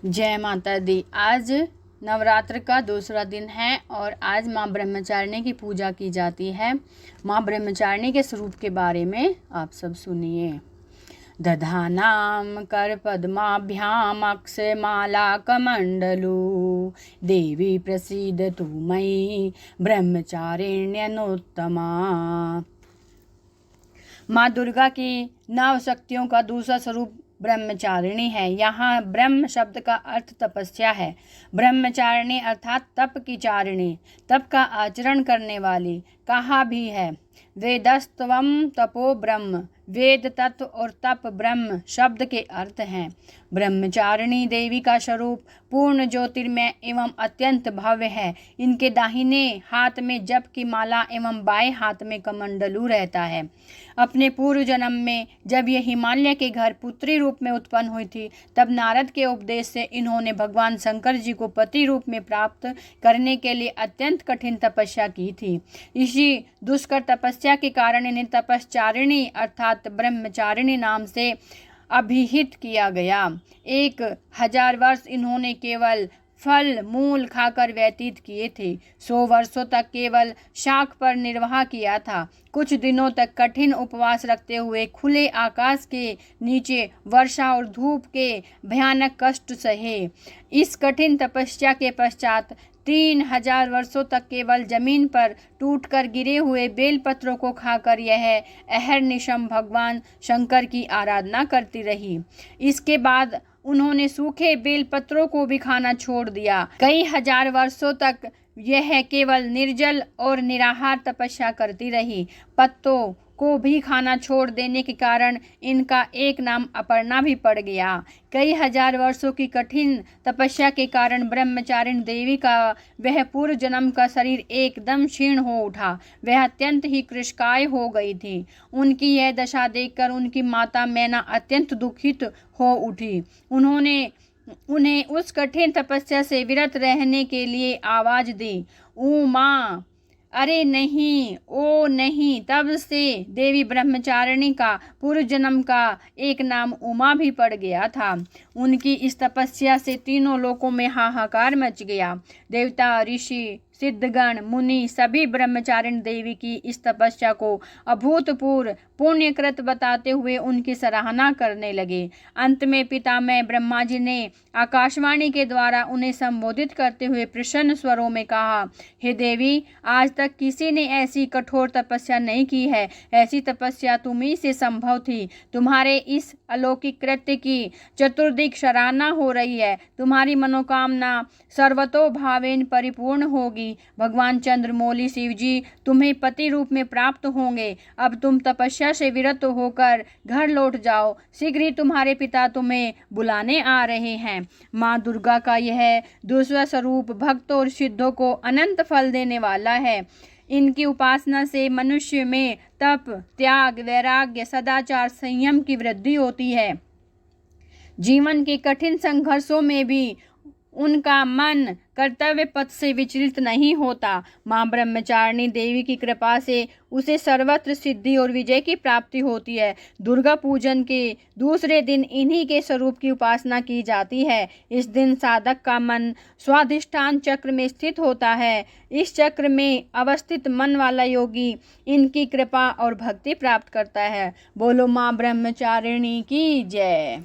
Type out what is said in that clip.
जय माता दी। आज नवरात्र का दूसरा दिन है और आज माँ ब्रह्मचारिणी की पूजा की जाती है। माँ ब्रह्मचारिणी के स्वरूप के बारे में आप सब सुनिए। दधानां कर पद्माभ्याम अक्षमाला कमंडलू देवी प्रसीदतु मयि ब्रह्मचारिण्यनुत्तमा। माँ दुर्गा की नव शक्तियों का दूसरा स्वरूप ब्रह्मचारिणी है। यहाँ ब्रह्म शब्द का अर्थ तपस्या है। ब्रह्मचारिणी अर्थात तप की चारिणी, तप का आचरण करने वाली कहा भी है। वेदस्तवम तपो ब्रह्म, वेद तत्व और तप ब्रह्म शब्द के अर्थ हैं। ब्रह्मचारिणी देवी का स्वरूप पूर्ण ज्योतिर्मय एवं अत्यंत भव्य है। इनके दाहिने हाथ में जप की माला एवं बाएं हाथ में कमंडलू रहता है। अपने पूर्व जन्म में जब ये हिमालय के घर पुत्री रूप में उत्पन्न हुई थी, तब नारद के उपदेश से इन्होंने भगवान शंकर जी को पति रूप में प्राप्त करने के लिए अत्यंत कठिन तपस्या की थी। इसी दुष्कर तपस्या के कारण इन्हें तपश्चारिणी अर्थात ब्रह्मचारिणी नाम से अभिहित किया गया। 1000 वर्ष इन्होंने केवल फल मूल खाकर व्यतीत किए थे। 100 वर्षों तक केवल शाक पर निर्वाह किया था। कुछ दिनों तक कठिन उपवास रखते हुए खुले आकाश के नीचे वर्षा और धूप के भयानक कष्ट सहे। इस कठिन तपस्या के पश्चात 3000 वर्षों तक केवल जमीन पर टूटकर गिरे हुए बेलपत्रों को खाकर यह अहर्निशम भगवान शंकर की आराधना करती रही। इसके बाद उन्होंने सूखे बेलपत्रों को भी खाना छोड़ दिया। कई हजार वर्षों तक यह केवल निर्जल और निराहार तपस्या करती रही। पत्तों को भी खाना छोड़ देने के कारण इनका एक नाम अपर्णा भी पड़ गया। कई हजार वर्षों की कठिन तपस्या के कारण ब्रह्मचारिणी देवी का वह पूर्व जन्म का शरीर एकदम क्षीण हो उठा। वह अत्यंत ही कृशकाय हो गई थी। उनकी यह दशा देखकर उनकी माता मैना अत्यंत दुखित हो उठी। उन्हें उस कठिन तपस्या से विरत रहने के लिए आवाज दी, उमा। अरे नहीं, ओ नहीं। तब से देवी ब्रह्मचारिणी का पूर्व जन्म का एक नाम उमा भी पड़ गया था। उनकी इस तपस्या से तीनों लोकों में हाहाकार मच गया। देवता, ऋषि, सिद्धगण, मुनि सभी ब्रह्मचारिणी देवी की इस तपस्या को अभूतपूर्व पुण्यकृत बताते हुए उनकी सराहना करने लगे। अंत में पितामह ब्रह्मा जी ने आकाशवाणी के द्वारा उन्हें संबोधित करते हुए प्रसन्न स्वरों में कहा, हे देवी, आज तक किसी ने ऐसी कठोर तपस्या नहीं की है। ऐसी तपस्या तुम्ही से संभव थी। तुम्हारे इस अलौकिक कृत्य की चतुर्दिक सराहना हो रही है। तुम्हारी मनोकामना सर्वतोभावेन परिपूर्ण होगी। भगवान चंद्रमौली शिव जी तुम्हें पति रूप में प्राप्त होंगे। अब तुम तपस्या से विरत होकर घर लौट जाओ। शीघ्र ही तुम्हारे पिता तुम्हें बुलाने आ रहे हैं। माँ दुर्गा का यह दूसरा स्वरूप भक्तों और सिद्धों को अनंत फल देने वाला है। इनकी उपासना से मनुष्य में तप, त्याग, वैराग्य, सदाचार, संयम की वृद्धि होती है। जीवन के कठिन संघर्षों में भी उनका मन कर्तव्य पथ से विचलित नहीं होता। माँ ब्रह्मचारिणी देवी की कृपा से उसे सर्वत्र सिद्धि और विजय की प्राप्ति होती है। दुर्गा पूजन के दूसरे दिन इन्हीं के स्वरूप की उपासना की जाती है। इस दिन साधक का मन स्वाधिष्ठान चक्र में स्थित होता है। इस चक्र में अवस्थित मन वाला योगी इनकी कृपा और भक्ति प्राप्त करता है। बोलो माँ ब्रह्मचारिणी की जय।